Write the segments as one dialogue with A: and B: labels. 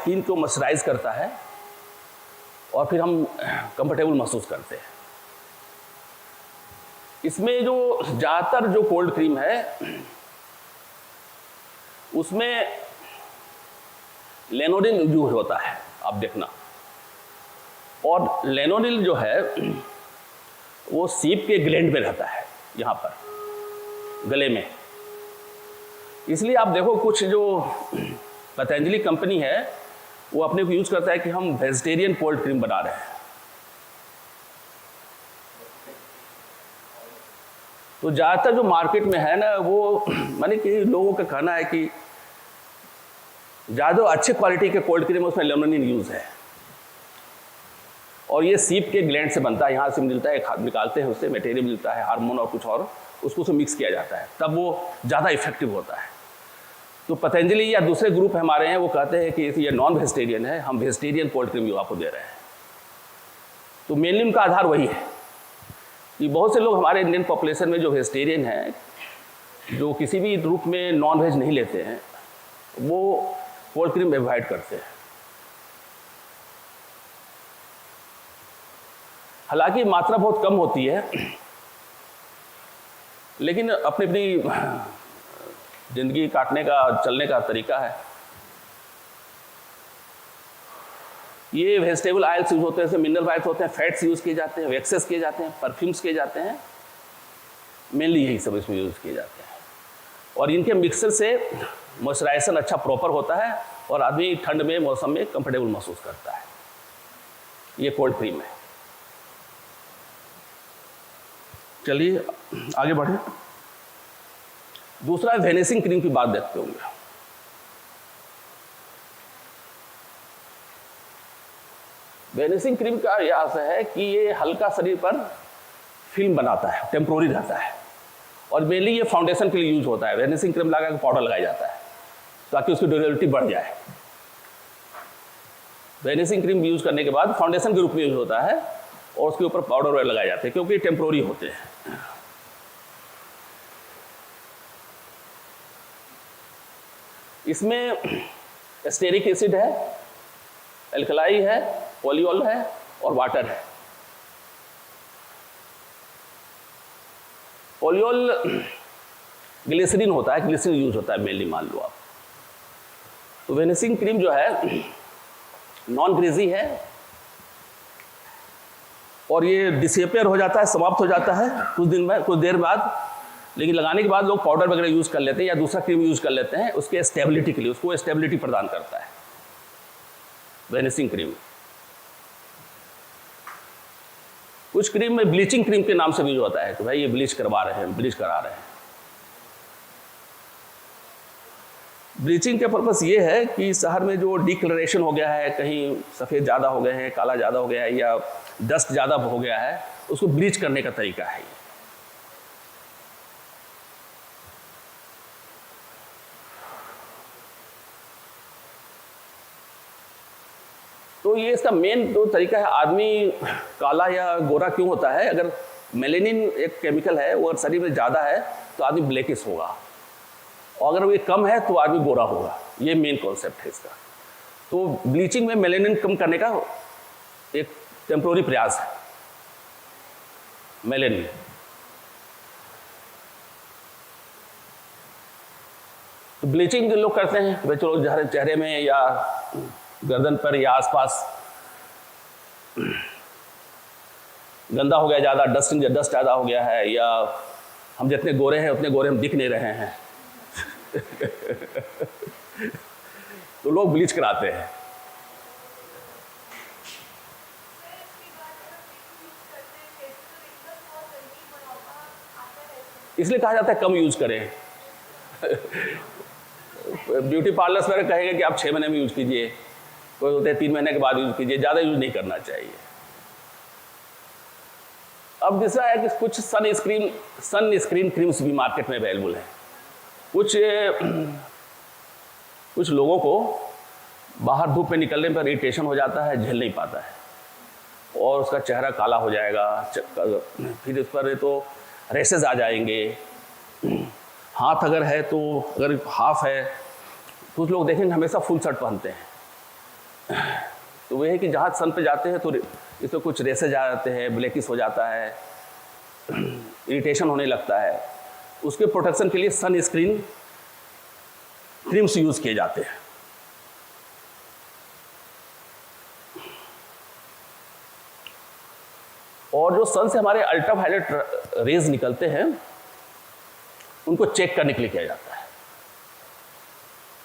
A: Skin को moisturise करता है और फिर हम कंफर्टेबल महसूस करते हैं। इसमें जो ज़्यादातर जो कोल्ड क्रीम है उसमें लेनोडिन यूज होता है, आप देखना। और लेनोडिन जो है वो सीप के ग्लैंड में रहता है, यहाँ पर गले में। इसलिए आप देखो कुछ जो पतंजलि कंपनी है वो अपने को यूज करता है कि हम वेजिटेरियन कोल्ड क्रीम बना रहे हैं। तो ज़्यादातर जो मार्केट में है ना वो माने कि लोगों का कहना है कि ज़्यादा अच्छे क्वालिटी के कोल्ड क्रीम उसमें लेमोनिन यूज़ है और ये सीप के ग्लैंड से बनता है, यहाँ से मिलता है, खाद निकालते हैं उससे मटेरियल मिलता है, हार्मोन और कुछ और, उसको से मिक्स किया जाता है, तब वो ज़्यादा इफेक्टिव होता है। तो पतंजलि या दूसरे ग्रुप हमारे हैं वो कहते हैं कि ये नॉन वेजिटेरियन है, हम वेजिटेरियन कोल्ड क्रीम आपको दे रहे हैं। तो मेनली उनका आधार वही है कि बहुत से लोग हमारे इंडियन पॉपुलेशन में जो वेजिटेरियन हैं, जो किसी भी रूप में नॉन वेज नहीं लेते हैं, वो कोल्ड क्रीम अवॉइड करते हैं। हालांकि मात्रा बहुत कम होती है, लेकिन अपनी अपनी जिंदगी काटने का, चलने का तरीका है। ये वेजिटेबल ऑयल्स यूज होते हैं, जैसे मिनरल ऑयल्स होते हैं, फैट्स यूज किए जाते हैं, वैक्सेस किए जाते हैं, परफ्यूम्स किए जाते हैं, मेनली यही सब इसमें यूज किए जाते हैं। और इनके मिक्सर से मॉइस्चराइजेशन अच्छा प्रॉपर होता है और आदमी ठंड में मौसम में कंफर्टेबल महसूस करता है। ये कोल्ड क्रीम है। चलिए आगे बढ़े। दूसरा वेनिसिंग क्रीम की बात देखते होंगे। वेनिसिंग क्रीम का यह असर है कि ये हल्का शरीर पर फिल्म बनाता है, टेम्पोररी रहता है और मेनली ये फाउंडेशन के लिए यूज होता है। वेनिसिंग क्रीम लगा के पाउडर लगाया जाता है ताकि उसकी ड्यूरेबिलिटी बढ़ जाए। वेनिसिंग क्रीम यूज करने के बाद फाउंडेशन के रूप में यूज होता है और उसके ऊपर पाउडर लगाए जाते हैं क्योंकि टेम्पोररी होते हैं। इसमें एस्टेरिक एसिड है, एल्कलाई है, पॉलीऑल है और वाटर है। पॉलीऑल ग्लिसरीन होता है, ग्लिसरीन यूज होता है मेनली, मान लो आप। तो वेनिसिंग क्रीम जो है नॉन ग्रीजी है और ये डिसअपियर हो जाता है, समाप्त हो जाता है कुछ दिन में, कुछ देर बाद। लेकिन लगाने के बाद लोग पाउडर वगैरह यूज कर लेते हैं या दूसरा क्रीम यूज कर लेते हैं उसके स्टेबिलिटी के लिए, उसको स्टेबिलिटी प्रदान करता है वेनिसिंग क्रीम। कुछ क्रीम में ब्लीचिंग क्रीम के नाम से भी यूज होता है कि भाई ये ब्लीच करवा रहे हैं, ब्लीच करा रहे हैं। ब्लीचिंग का पर्पस ये है कि शहर में जो डिकलरेशन हो गया है, कहीं सफ़ेद ज़्यादा हो गए हैं, काला ज़्यादा हो गया है या डस्ट ज़्यादा हो गया है, उसको ब्लीच करने का तरीका है। तो ये इसका मेन जो तरीका है, आदमी काला या गोरा क्यों होता है? अगर मेलेनिन एक केमिकल है वो अगर शरीर में ज़्यादा है तो आदमी ब्लैकिश होगा और अगर वो कम है तो आदमी गोरा होगा। ये मेन कॉन्सेप्ट है इसका। तो ब्लीचिंग में मेलेनिन कम करने का एक टेम्पोररी प्रयास है मेलेनिन। तो ब्लीचिंग जो लोग करते हैं वे चलो चेहरे में या गर्दन पर या आसपास गंदा हो गया ज़्यादा, डस्ट ज़्यादा हो गया है, या हम जितने गोरे हैं उतने गोरे हम दिख नहीं रहे हैं तो लोग ब्लीच कराते हैं। इसलिए कहा जाता है कम यूज करें ब्यूटी पार्लर्स में कहेंगे कि आप 6 महीने में यूज कीजिए, कोई बोलते हैं 3 महीने के बाद यूज कीजिए, ज़्यादा यूज नहीं करना चाहिए। अब दूसरा है कि कुछ सन स्क्रीन क्रीम्स भी मार्केट में अवेलेबल हैं। कुछ लोगों को बाहर धूप में निकलने पर इरिटेशन हो जाता है, झेल नहीं पाता है और उसका चेहरा काला हो जाएगा, फिर इस पर तो रेसेस आ जाएंगे। हाथ अगर है तो, अगर हाफ है, कुछ लोग देखेंगे हमेशा फुल शर्ट पहनते हैं तो वह है कि जहाँ सन पे जाते हैं तो इसमें कुछ रेसेज आ जाते हैं, ब्लैकिश हो जाता है, इरिटेशन होने लगता है। उसके प्रोटेक्शन के लिए सन स्क्रीन क्रीम्स यूज़ किए जाते हैं। और जो सन से हमारे अल्ट्रावायलेट रेज निकलते हैं उनको चेक करने के लिए किया जाता है।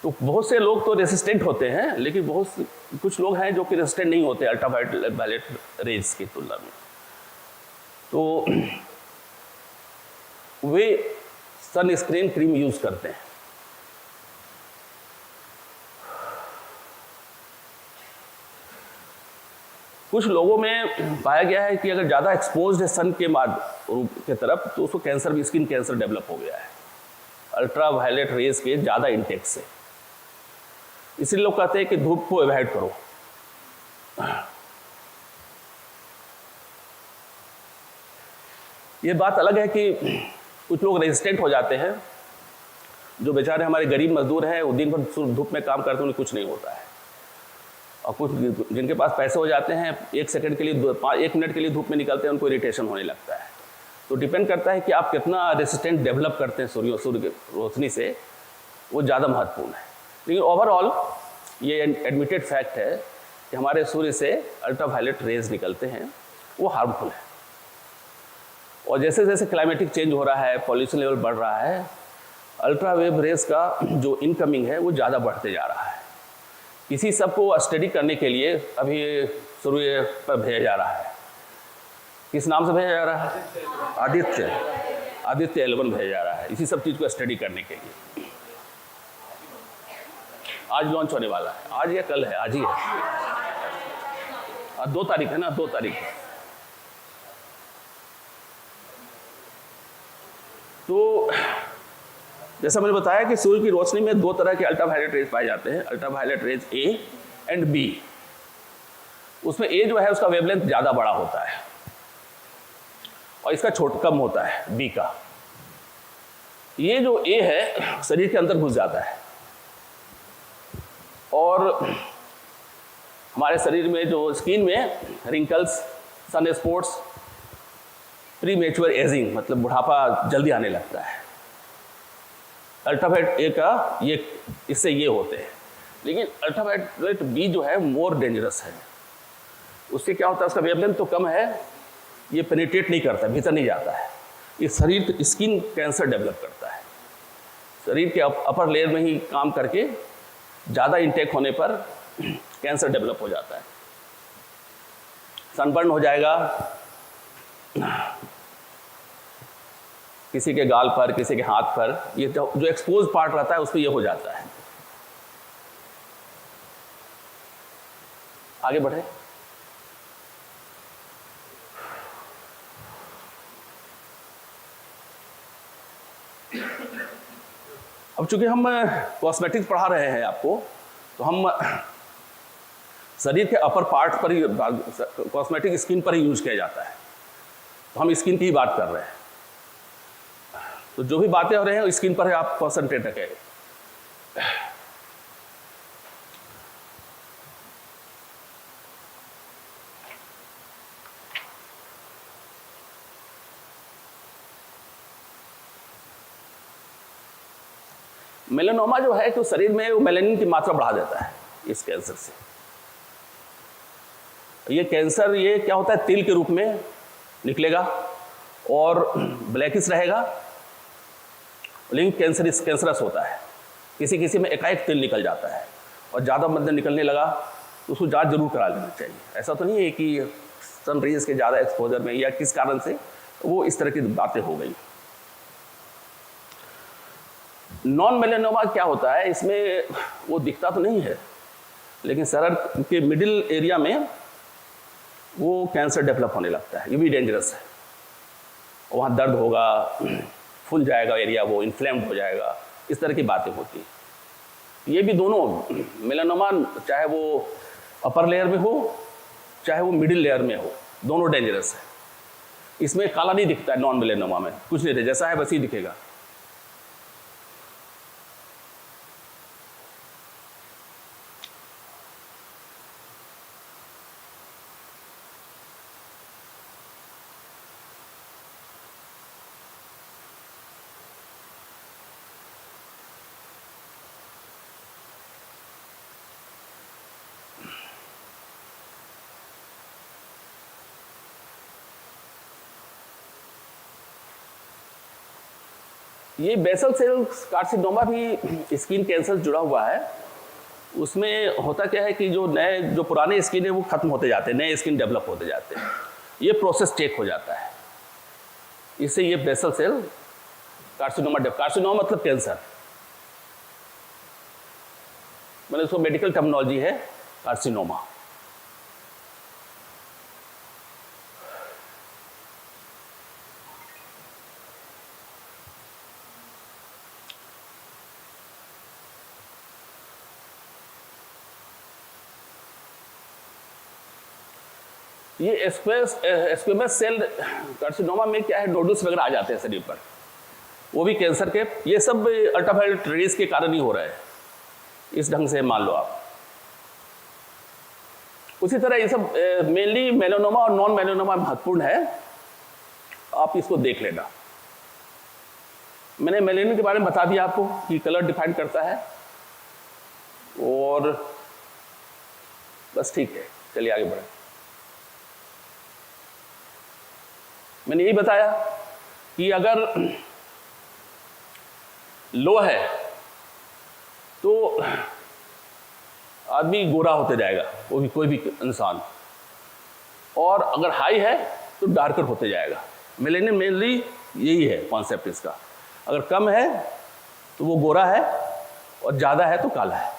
A: तो बहुत से लोग तो रेसिस्टेंट होते हैं, लेकिन कुछ लोग हैं जो कि रेसिस्टेंट नहीं होते अल्ट्रावायलेट रेज की तुलना में। तो वे सन स्क्रीन क्रीम यूज करते हैं। कुछ लोगों में पाया गया है कि अगर ज़्यादा एक्सपोज्ड है सन के तरफ तो उसको कैंसर भी, स्किन कैंसर डेवलप हो गया है अल्ट्रावायलेट रेज के ज़्यादा इंटेक से। इसलिए लोग कहते हैं कि धूप को अवॉइड करो। ये बात अलग है कि कुछ लोग रेजिस्टेंट हो जाते हैं, जो बेचारे हमारे गरीब मजदूर हैं, वो दिन भर धूप में काम करते हैं, उन्हें कुछ नहीं होता है। और कुछ जिनके पास पैसे हो जाते हैं, 1 सेकंड के लिए 1 मिनट के लिए धूप में निकलते हैं, उनको इरिटेशन होने लगता है। तो डिपेंड करता है कि आप कितना रेसिस्टेंट डेवलप करते हैं सूर्य की रोशनी से, वो ज़्यादा महत्वपूर्ण है। लेकिन ओवरऑल ये एडमिटेड फैक्ट है कि हमारे सूर्य से अल्ट्रावायलेट रेज निकलते हैं, वो हार्मफुल है। और जैसे जैसे क्लाइमेटिक चेंज हो रहा है, पॉल्यूशन लेवल बढ़ रहा है, अल्ट्रावेव रेज का जो इनकमिंग है वो ज़्यादा बढ़ते जा रहा है। इसी सब को स्टडी करने के लिए अभी सूर्य पर भेजा जा रहा है। किस नाम से भेजा जा रहा है? आदित्य 11 भेजा जा रहा है, इसी सब चीज़ को स्टडी करने के लिए। आज लॉन्च होने वाला है, आज या कल है? आज ही है। आज 2 तारीख है ना, 2 तारीख है। तो जैसा मैंने बताया कि सूर्य की रोशनी में 2 तरह के अल्ट्रावायलेट रेज पाए जाते हैं, ultraviolet rays A and B. उसमें ए जो है उसका वेवलेंथ ज़्यादा बड़ा होता है और इसका कम होता है बी का। ये जो ए है शरीर के अंदर घुस जाता है और हमारे शरीर में जो स्किन में wrinkles, sun spots, premature ageing मतलब बुढ़ापा जल्दी आने लगता है। अल्ट्रावायलेट ए का इससे ये होते हैं। लेकिन अल्ट्रावायलेट बी जो है मोर डेंजरस है। उससे क्या होता है, उसका वेवलेंथ तो कम है, ये पेनिट्रेट नहीं करता, भीतर नहीं जाता है, ये शरीर स्किन कैंसर डेवलप करता है। शरीर के अपर लेयर में ही काम करके ज़्यादा इंटेक होने पर कैंसर डेवलप हो जाता है। सनबर्न हो जाएगा, किसी के गाल पर, किसी के हाथ पर, ये जो एक्सपोज पार्ट रहता है उस पर ये हो जाता है। आगे बढ़े। अब चूंकि हम कॉस्मेटिक्स पढ़ा रहे हैं आपको, तो हम शरीर के अपर पार्ट पर ही कॉस्मेटिक स्किन पर ही यूज किया जाता है, तो हम स्किन की ही बात कर रहे हैं। तो जो भी बातें हो रहे हैं स्किन पर आप कॉन्सेंट्रेट रखें। मेलानोमा जो है तो शरीर में वो मेलानिन की मात्रा बढ़ा देता है इस कैंसर से। ये कैंसर ये क्या होता है, तिल के रूप में निकलेगा और ब्लैकिश रहेगा, लेकिन कैंसरस होता है। किसी किसी में एकाएक तिल निकल जाता है और ज़्यादा मतलब निकलने लगा तो उसको जांच जरूर करा लेना चाहिए। ऐसा तो नहीं है कि सन रेज के ज़्यादा एक्सपोजर में या किस कारण से वो इस तरह की बातें हो गई। नॉन मेलानोमा क्या होता है, इसमें वो दिखता तो नहीं है, लेकिन शरीर के मिडिल एरिया में वो कैंसर डेवलप होने लगता है। ये भी डेंजरस है। वहाँ दर्द होगा, फूल जाएगा एरिया, वो इन्फ्लेम्ड हो जाएगा, इस तरह की बातें होती हैं। ये भी दोनों मेलानोमा, चाहे वो अपर लेयर में हो चाहे वो मिडिल लेयर में हो, दोनों डेंजरस है। इसमें काला नहीं दिखता है, नॉन मेलानोमा में कुछ नहीं, जैसा है वैसे ही दिखेगा। ये बेसल सेल कार्सिनोमा भी स्किन कैंसर जुड़ा हुआ है। उसमें होता क्या है कि जो पुराने स्किन है वो खत्म होते जाते हैं, नए स्किन डेवलप होते जाते हैं, ये प्रोसेस टेक हो जाता है। इससे ये बेसल सेल कार्सिनोमा मतलब कैंसर, मतलब इसको मेडिकल टर्मिनोलॉजी है कार्सिनोमा। ये स्क्वेमस सेल कार्सिनोमा में क्या है, नोडल्स वगैरह आ जाते हैं शरीर पर, वो भी कैंसर के, ये सब अल्ट्रावायलेट रेज के कारण ही हो रहा है, इस ढंग से मान लो आप। उसी तरह ये सब मेनली मेलानोमा और नॉन मेलानोमा महत्वपूर्ण है, आप इसको देख लेना। मैंने मेलेनिन के बारे में बता दिया आपको कि कलर डिफाइन करता है, और बस ठीक है, चलिए आगे बढ़े। मैंने यही बताया कि अगर लो है तो आदमी गोरा होते जाएगा, वो भी कोई भी इंसान, और अगर हाई है तो डार्कर होते जाएगा। मेलेनिन मेनली यही है कॉन्सेप्ट इसका, अगर कम है तो वो गोरा है और ज़्यादा है तो काला है।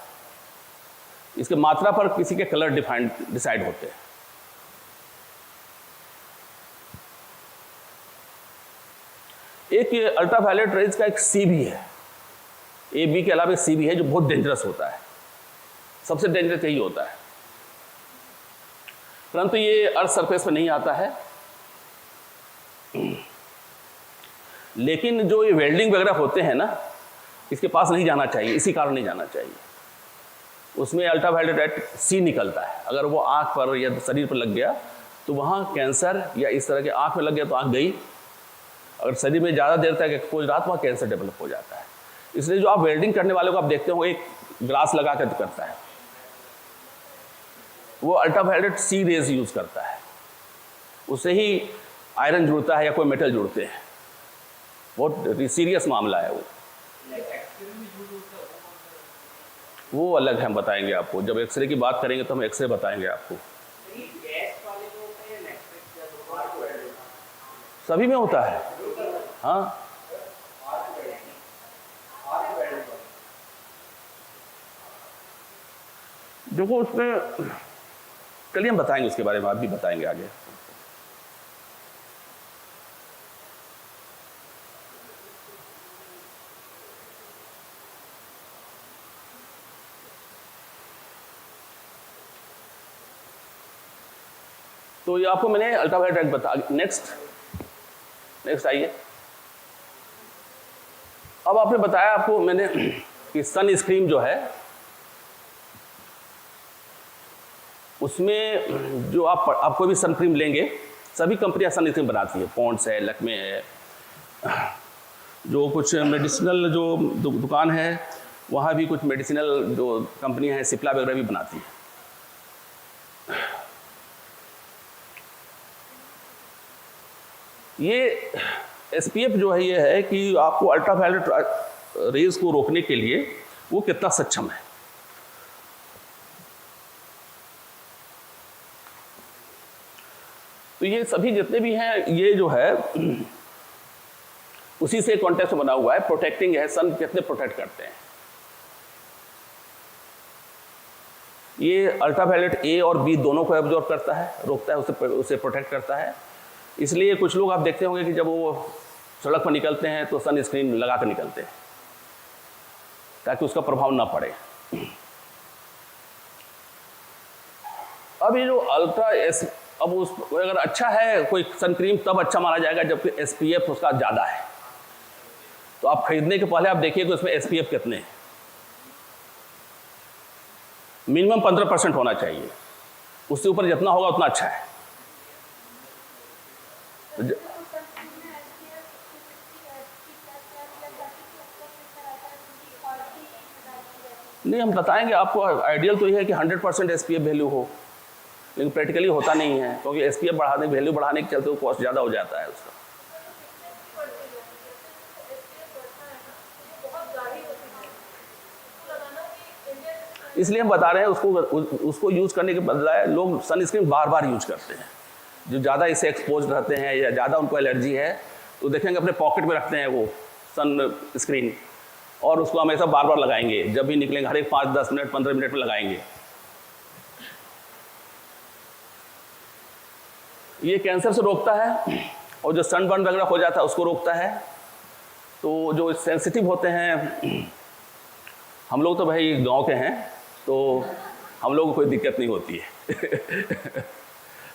A: इसके मात्रा पर किसी के कलर डिसाइड होते हैं। एक अल्ट्रावायलेट रेज का एक सी भी है, ए बी के अलावा सी भी है जो बहुत डेंजरस होता है, सबसे डेंजरस यही होता है, परंतु ये अर्थ सरफेस पे नहीं आता है। लेकिन जो ये वेल्डिंग वगैरह होते हैं ना, इसके पास नहीं जाना चाहिए, इसी कारण नहीं जाना चाहिए। उसमें अल्ट्रावायलेट सी निकलता है, अगर वो आंख पर या शरीर पर लग गया तो वहाँ कैंसर, या इस तरह के आंख में लग गया तो आंख गई, अगर शरीर में ज़्यादा देर तक एक्सपोज रहा तो वहाँ कैंसर डेवलप हो जाता है। इसलिए जो आप वेल्डिंग करने वाले को आप देखते हो, एक ग्लास लगा कर करता है, वो अल्ट्रावायलेट सी रेज यूज़ करता है, उससे ही आयरन जुड़ता है या कोई मेटल जुड़ते हैं, बहुत सीरियस मामला है वो अलग है, हम बताएंगे आपको। जब एक्सरे की बात करेंगे तो हम एक्सरे बताएंगे आपको। सभी में होता है, हाँ। देखो उसमें, चलिए हम बताएंगे उसके बारे में, आप भी बताएंगे आगे। तो ये आपको मैंने अल्ट्रावायलेट बता। नेक्स्ट आइए। अब आपने बताया आपको मैंने कि सन स्क्रीन जो है उसमें जो आप कोई भी सन क्रीम लेंगे, सभी कंपनियां सन स्क्रीन बनाती है, पॉन्ड्स है, लक्मे है, जो कुछ मेडिसिनल जो दुकान है वहाँ भी कुछ मेडिसिनल जो कंपनियां हैं, सिप्ला वगैरह भी बनाती है। ये SPF जो है, ये है कि आपको अल्ट्रावायलेट रेज को रोकने के लिए वो कितना सक्षम है। तो ये सभी जितने भी हैं, ये जो है उसी से कॉन्टेक्स्ट बना हुआ है, प्रोटेक्टिंग है, सन कितने प्रोटेक्ट करते हैं। ये अल्ट्रावायलेट A और B दोनों को एब्जॉर्ब करता है, रोकता है, उसे प्रोटेक्ट करता है। इसलिए कुछ लोग आप देखते होंगे कि जब वो सड़क पर निकलते हैं तो सन स्क्रीन लगा कर निकलते हैं ताकि उसका प्रभाव ना पड़े। अब ये जो अब उस अगर अच्छा है कोई सन क्रीम तब अच्छा माना जाएगा जबकि SPF उसका ज़्यादा है। तो आप खरीदने के पहले आप देखिए कि उसमें SPF कितने हैं। मिनिमम 15% होना चाहिए, उससे ऊपर जितना होगा उतना अच्छा है। नहीं, हम बताएंगे आपको। आइडियल तो ये है कि 100% SPF वैल्यू हो, लेकिन प्रैक्टिकली होता नहीं है, क्योंकि SPF बढ़ाने वैल्यू बढ़ाने के चलते वो कॉस्ट ज़्यादा हो जाता है उसका। इसलिए हम बता रहे हैं उसको यूज़ करने के बदलाए लोग सनस्क्रीन बार बार यूज करते हैं। जो ज़्यादा इससे एक्सपोज रहते हैं या ज़्यादा उनको एलर्जी है तो देखेंगे अपने पॉकेट में रखते हैं वो सन स्क्रीन, और उसको हमेशा बार बार लगाएंगे, जब भी निकलेंगे हर एक 5-10 मिनट 15 मिनट में लगाएंगे। ये कैंसर से रोकता है और जो सनबर्न वगैरह हो जाता है उसको रोकता है। तो जो सेंसिटिव होते हैं, हम लोग तो भाई गांव के हैं तो हम लोगों को कोई दिक्कत नहीं होती है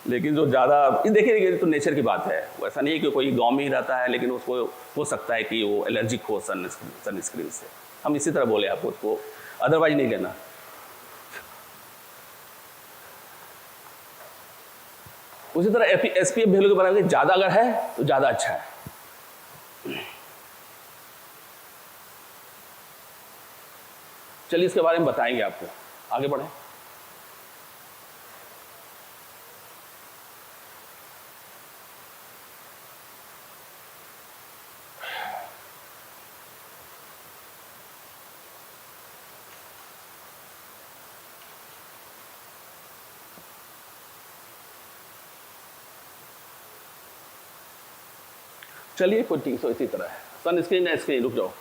A: लेकिन जो ज़्यादा देखिए तो नेचर की बात है, वैसा नहीं है कि कोई गांव में ही रहता है लेकिन उसको हो सकता है कि वो एलर्जिक हो सनस्क्रीन से। हम इसी तरह बोले आपको, उसको अदरवाइज नहीं लेना। उसी तरह SPF वैल्यू के बारे में ज़्यादा अगर है तो ज़्यादा अच्छा है। चलिए इसके बारे में बताएंगे आपको, आगे बढ़ें। चलिए कोई ठीक सो इसी तरह है। सनस्क्रीन स्क्रीन, रुक जाओ,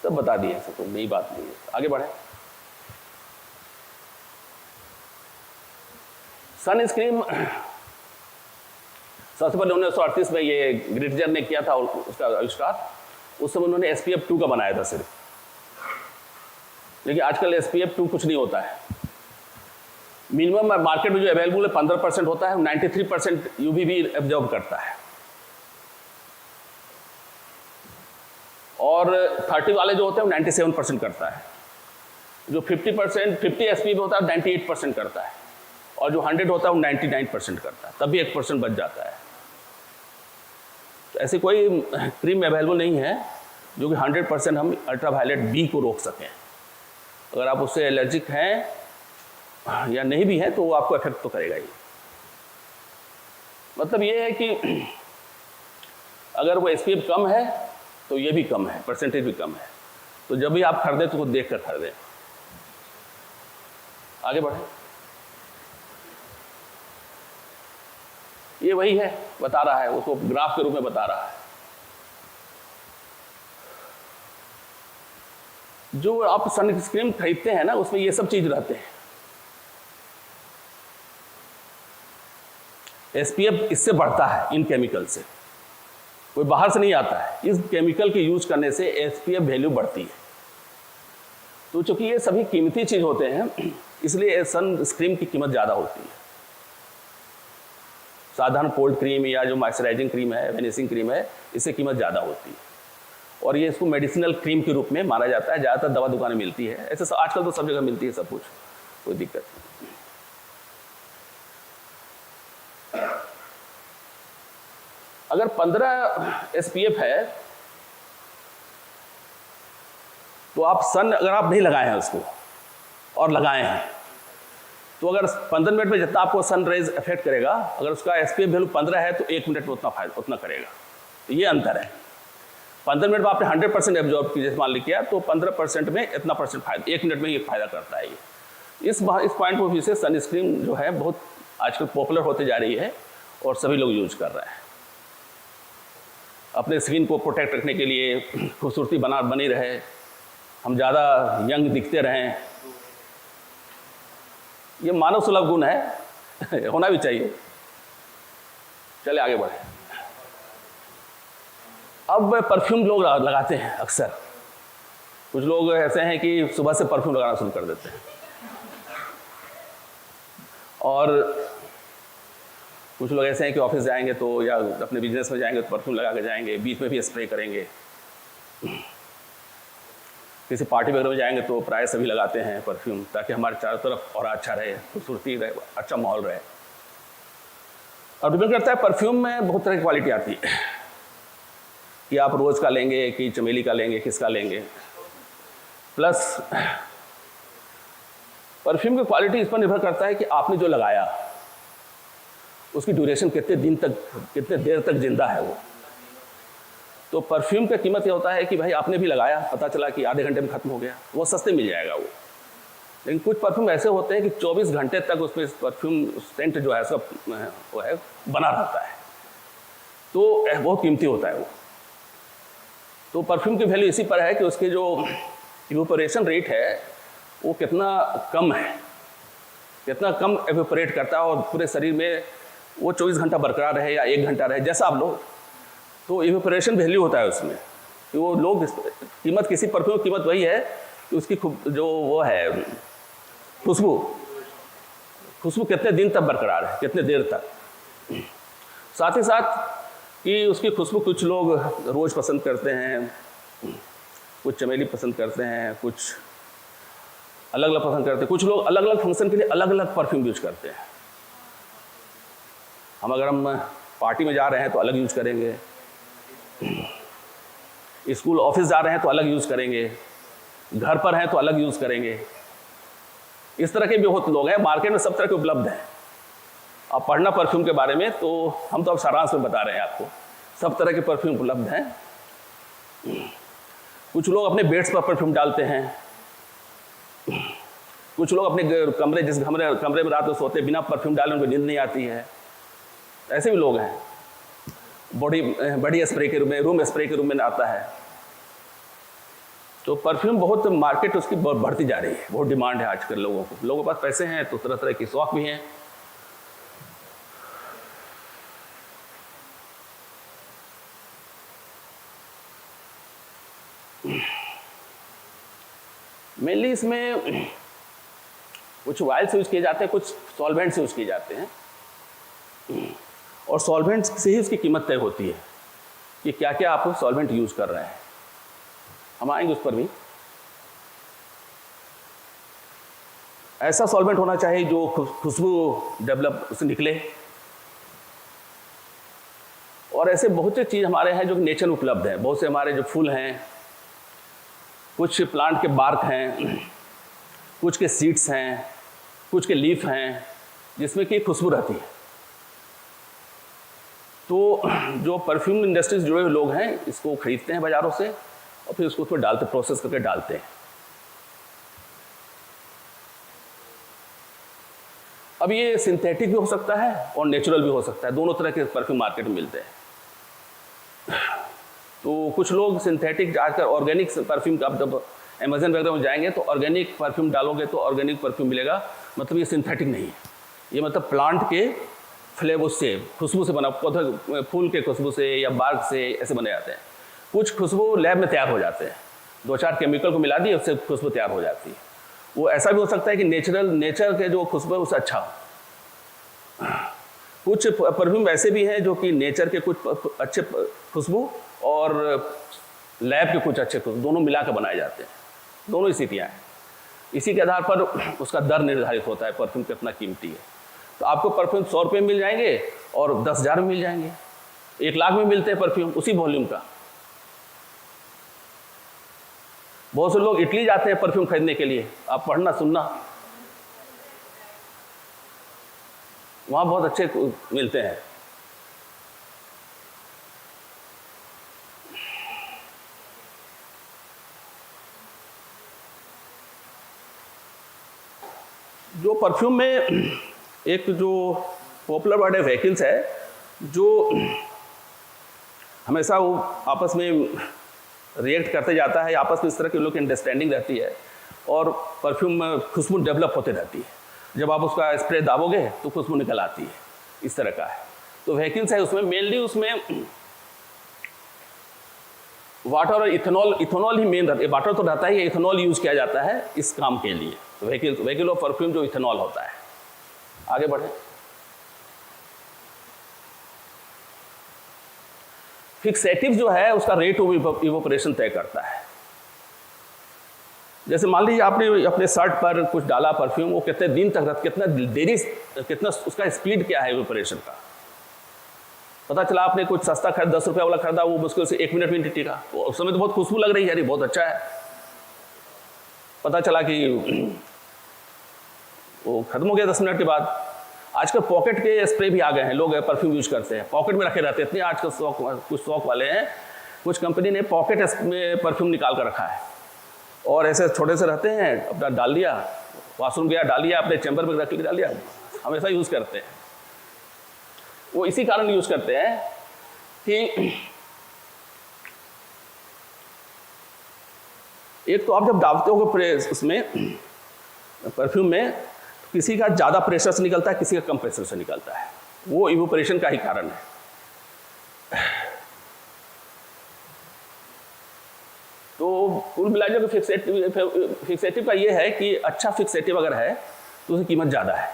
A: सब बता दिए, ऐसे कोई नई बात नहीं है। आगे बढ़े। सनस्क्रीन सबसे पहले 1938 में ये ग्रिटजर ने किया था उसका आविष्कार। उस समय उन्होंने SPF 2 का बनाया था सिर्फ, लेकिन आजकल SPF 2 कुछ नहीं होता है। मिनिमम मार्केट में जो अवेलेबल है 15% होता है, 93% UV भी एब्जॉर्ब करता है, और 30 वाले जो होते हैं वो 97% करता है। जो 50 SPF होता है 98% करता है, और जो 100 होता है वो 99% करता है, तभी 1% बच जाता है। तो ऐसी कोई क्रीम अवेलेबल नहीं है जो कि 100% हम अल्ट्रावायलेट B को रोक सकें। अगर आप उससे एलर्जिक हैं या नहीं भी है तो वो आपको इफेक्ट तो करेगा ही। मतलब ये है कि अगर वो SPF कम है तो ये भी कम है, परसेंटेज भी कम है। तो जब भी आप खरीदें तो वो देख कर खरीदें। आगे बढ़े। ये वही है, बता रहा है, उसको ग्राफ के रूप में बता रहा है। जो आप सनस्क्रीन खरीदते हैं ना उसमें ये सब चीज रहते हैं। SPF इससे बढ़ता है, इन केमिकल से, कोई बाहर से नहीं आता है। इस केमिकल के यूज करने से SPF वैल्यू बढ़ती है। तो चूंकि ये सभी कीमती चीज होते हैं इसलिए सनस्क्रीन की कीमत ज़्यादा होती है। साधारण कोल्ड क्रीम या जो मॉइस्चराइजिंग क्रीम है, वेनिशिंग क्रीम है, इससे कीमत ज़्यादा होती है। और ये इसको मेडिसिनल क्रीम के रूप में माना जाता है। ज़्यादातर दवा दुकानें मिलती है, ऐसे आजकल तो सब जगह मिलती है सब कुछ, कोई दिक्कत नहीं। अगर 15 SPF है तो आप अगर आप नहीं लगाए हैं उसको और लगाए हैं तो अगर 15 मिनट में जितना आपको सन रेज इफेक्ट करेगा, अगर उसका SPF वैल्यू 15 है तो 1 मिनट में उतना करेगा। तो ये अंतर है। 15 मिनट में आपने 100% एब्जॉर्ब की, जैसे मान लिया, तो 15% में इतना परसेंट फायदा, 1 मिनट में ये फायदा करता है। ये इस पॉइंट ऑफ व्यू से सनस्क्रीन जो है बहुत आजकल पॉपुलर होते जा रही है और सभी लोग यूज कर रहे हैं। अपने स्किन को प्रोटेक्ट रखने के लिए, खूबसूरती बनी रहे, हम ज़्यादा यंग दिखते रहें, ये मानव सुलभ गुण है होना भी चाहिए। चले आगे बढ़े। अब परफ्यूम लोग लगाते हैं अक्सर। कुछ लोग ऐसे हैं कि सुबह से परफ्यूम लगाना शुरू कर देते हैं, और कुछ लोग ऐसे हैं कि ऑफिस जाएंगे तो या अपने बिजनेस में जाएंगे तो परफ्यूम लगा के जाएंगे, बीच में भी स्प्रे करेंगे। किसी पार्टी वगैरह में जाएंगे तो प्राय सभी लगाते हैं परफ्यूम, ताकि हमारे चारों तरफ और अच्छा रहे, खूबसूरती रहे, अच्छा माहौल रहे। और डिपेंड करता है, परफ्यूम में बहुत तरह की क्वालिटी आती है कि आप रोज़ का लेंगे कि चमेली का लेंगे, किसका लेंगे। प्लस परफ्यूम की क्वालिटी इस पर निर्भर करता है कि आपने जो लगाया उसकी ड्यूरेशन कितने देर तक जिंदा है वो। तो परफ्यूम का कीमत ये होता है कि भाई आपने भी लगाया, पता चला कि आधे घंटे में खत्म हो गया, वो सस्ते मिल जाएगा वो। लेकिन कुछ परफ्यूम ऐसे होते हैं कि 24 घंटे तक उसमें परफ्यूम सेंट जो है सब वो है बना रहता है, तो बहुत कीमती होता है वो। तो परफ्यूम की वैल्यू इसी पर है कि उसके जो इवेपोरेशन रेट है वो कितना कम है, कितना कम एवेपोरेट करता है और पूरे शरीर में वो 24 घंटा बरकरार रहे या 1 घंटा रहे, जैसा आप लो। तो इवेपोरेशन वैल्यू होता है उसमें कि वो लोग कीमत, किसी परफ्यूम की कीमत वही है कि उसकी जो वो है खुशबू कितने दिन तक बरकरार है, कितने देर तक। साथ ही साथ कि उसकी खुशबू कुछ लोग रोज़ पसंद करते हैं, कुछ चमेली पसंद करते हैं, कुछ अलग अलग पसंद करते हैं, कुछ लोग अलग अलग फंक्शन के लिए अलग अलग परफ्यूम यूज करते हैं। अगर हम पार्टी में जा रहे हैं तो अलग यूज करेंगे, स्कूल ऑफिस जा रहे हैं तो अलग यूज करेंगे, घर पर हैं तो अलग यूज करेंगे। इस तरह के भी बहुत लोग हैं, मार्केट में सब तरह के उपलब्ध हैं। आप पढ़ना परफ्यूम के बारे में, तो हम तो अब सारांश में बता रहे हैं आपको, सब तरह के परफ्यूम उपलब्ध हैं। कुछ लोग अपने बेड्स पर परफ्यूम डालते हैं, कुछ लोग अपने कमरे, जिस कमरे में रात में सोते बिना परफ्यूम डाले उनको नींद नहीं आती है, ऐसे भी लोग हैं। बॉडी स्प्रे के रूम में, रूम स्प्रे के रूम में आता है। तो परफ्यूम बहुत मार्केट उसकी बढ़ती जा रही है, बहुत डिमांड है आजकल लोगों को। लोगों के पास पैसे हैं तो तरह तरह के शौक भी हैं। मेनली इसमें कुछ ऑयल्स यूज किए जाते हैं, कुछ सॉल्वेंट्स यूज किए जाते हैं, और सॉल्वेंट्स से ही उसकी कीमत तय होती है कि क्या क्या आप सॉल्वेंट यूज कर रहे हैं। हम आएंगे उस पर भी। ऐसा सॉल्वेंट होना चाहिए जो खुशबू डेवलप उससे निकले, और ऐसे बहुत से चीज़ हमारे हैं जो नेचर में उपलब्ध है। बहुत से हमारे जो फूल हैं, कुछ प्लांट के बार्क हैं, कुछ के सीड्स हैं, कुछ के लीफ हैं, जिसमें कि खुशबू रहती है। तो जो परफ्यूम इंडस्ट्री से जुड़े हुए लोग हैं इसको खरीदते हैं बाज़ारों से और फिर उसको उसमें डालते, प्रोसेस करके डालते हैं। अब ये सिंथेटिक भी हो सकता है और नेचुरल भी हो सकता है, दोनों तरह के परफ्यूम मार्केट में मिलते हैं। तो कुछ लोग सिंथेटिक, आजकल ऑर्गेनिक परफ्यूम का, आप जब अमेजन वगैरह में जाएंगे तो ऑर्गेनिक परफ्यूम डालोगे तो ऑर्गेनिक परफ्यूम मिलेगा, मतलब ये सिंथेटिक नहीं है, ये मतलब प्लांट के फ्लेवर से, खुशबू से बना, पौधे फूल के खुशबू से या बार्क से ऐसे बने जाते हैं। कुछ खुशबू लैब में तैयार हो जाते हैं, 2-4 केमिकल को मिला दिए उससे खुशबू तैयार हो जाती है। वो ऐसा भी हो सकता है कि नेचर के जो खुशबू है उससे अच्छा हो। कुछ परफ्यूम ऐसे भी हैं जो कि नेचर के कुछ अच्छे खुशबू और लैब के कुछ अच्छे खुशबू दोनों मिला कर बनाए जाते हैं। दोनों स्थितियाँ हैं, इसी के आधार पर उसका दर निर्धारित होता है परफ्यूम कितना कीमती है। तो आपको परफ्यूम 100 रुपये में मिल जाएंगे और 10,000 में मिल जाएंगे, 1 लाख में मिलते हैं परफ्यूम उसी वॉल्यूम का। बहुत से लोग इटली जाते हैं परफ्यूम खरीदने के लिए, आप पढ़ना सुनना, वहाँ बहुत अच्छे मिलते हैं। जो परफ्यूम में एक जो पॉपुलर वर्ड है व्हीकल्स है, जो हमेशा वो आपस में रिएक्ट करते जाता है, आपस में इस तरह के लोग की अंडरस्टैंडिंग रहती है और परफ्यूम में खुशबू डेवलप होते रहती है। जब आप उसका स्प्रे दाबोगे तो खुशबू निकल आती है, इस तरह का है। तो व्हीकल्स है उसमें मेनली, उसमें वाटर और इथेनॉल ही मेन रहता है। वाटर तो रहता ही है, इथेनॉल यूज किया जाता है इस काम के लिए। तो व्हीकल ऑफ परफ्यूम जो इथेनॉल होता है। आगे बढ़े। फिक्सेटिव जो है उसका रेट ऑफ इवोपरेशन तय करता है। जैसे मान लीजिए आपने अपने शर्ट पर कुछ डाला परफ्यूम, वो कितने दिन तक, कितना देरी, कितना उसका स्पीड क्या है इवोपरेशन का। पता चला आपने कुछ सस्ता खरीदा, 10 रुपये वाला खरीदा, वो मुश्किल से 1 मिनट में टिका, तो उस समय तो बहुत खुशबू लग रही है, यार बहुत अच्छा है। पता चला कि वो खत्म हो गया 10 मिनट के बाद। आजकल पॉकेट के स्प्रे भी आ गए हैं, लोग परफ्यूम यूज करते हैं, पॉकेट में रखे रहते हैं। इतने आजकल कुछ शौक वाले हैं कुछ कंपनी ने पॉकेट में परफ्यूम निकाल कर रखा है और ऐसे छोटे से रहते हैं, अपना डाल दिया, वॉशरूम गया डाल दिया, अपने चैम्बर में रख के डाल दिया, हमेशा यूज़ करते हैं। वो इसी कारण यूज़ करते हैं कि एक तो आप जब डालते हो उसमें परफ्यूम में, तो किसी का ज़्यादा प्रेशर से निकलता है, किसी का कम प्रेशर से निकलता है, वो इवोपरेशन का ही कारण है। तो कुल मिलाकर फिक्सेटिव का ये है कि अच्छा फिक्सेटिव अगर है तो उसकी कीमत ज़्यादा है।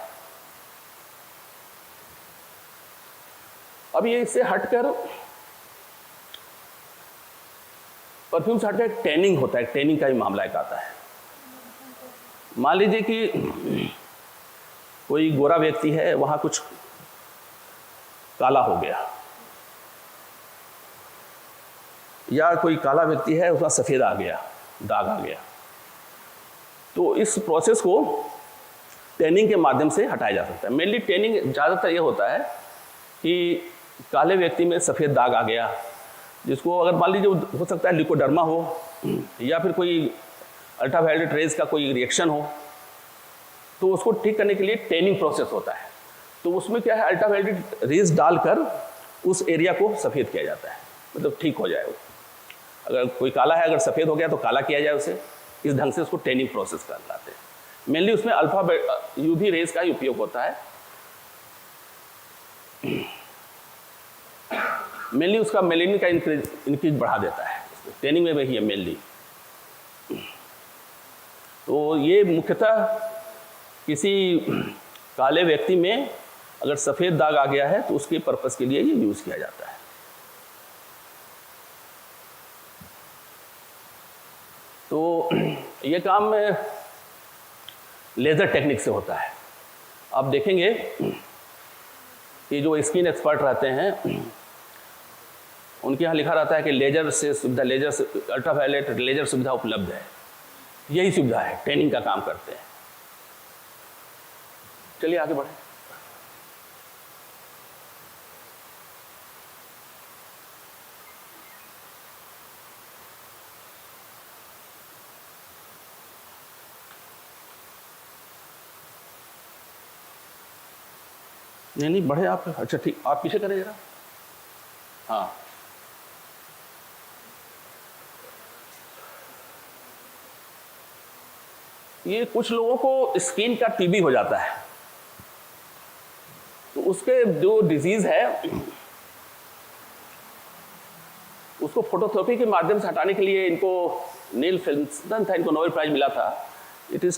A: अब ये इससे हटकर परफ्यूम से हटकर टैनिंग होता है, टैनिंग का ही मामला एक आता है। मान लीजिए कि कोई गोरा व्यक्ति है, वहाँ कुछ काला हो गया, या कोई काला व्यक्ति है उसका सफ़ेद आ गया, दाग आ गया, तो इस प्रोसेस को टैनिंग के माध्यम से हटाया जा सकता है। मेनली टैनिंग ज़्यादातर ये होता है कि काले व्यक्ति में सफ़ेद दाग आ गया, जिसको अगर मान लीजिए हो सकता है लिकोडर्मा हो या फिर कोई अल्ट्रावायलेट रेज का कोई रिएक्शन हो, तो उसको ठीक करने के लिए टैनिंग प्रोसेस होता है। तो उसमें क्या है, अल्ट्रावायलेट रेज डालकर उस एरिया को सफ़ेद किया जाता है, मतलब ठीक हो जाए वो। अगर कोई काला है, अगर सफ़ेद हो गया तो काला किया जाए उसे, इस ढंग से उसको टैनिंग प्रोसेस कहलाते हैं। मेनली उसमें अल्फा यूवी रेज का ही उपयोग होता है। मेनली उसका मेलेनिन का इंक्रीज बढ़ा देता है, टैनिंग में वही है मेनली। तो ये मुख्यतः किसी काले व्यक्ति में अगर सफ़ेद दाग आ गया है तो उसके पर्पस के लिए ये यूज़ किया जाता है। तो ये काम लेज़र टेक्निक से होता है। आप देखेंगे कि जो स्किन एक्सपर्ट रहते हैं उनके यहाँ लिखा रहता है कि लेजर से सुविधा, लेजर से अल्ट्रावायलेट लेजर सुविधा उपलब्ध है। यही सुविधा है, ट्रेनिंग का काम करते हैं। चलिए आगे बढ़ें। नहीं बढ़े आप, अच्छा ठीक, आप पीछे करें जरा। हाँ, ये कुछ लोगों को स्किन का टीबी हो जाता है, तो उसके जो डिजीज है उसको फोटोथेरेपी के माध्यम से हटाने के लिए इनको नील फिल्मसन था, इनको नोबेल प्राइज मिला था। It is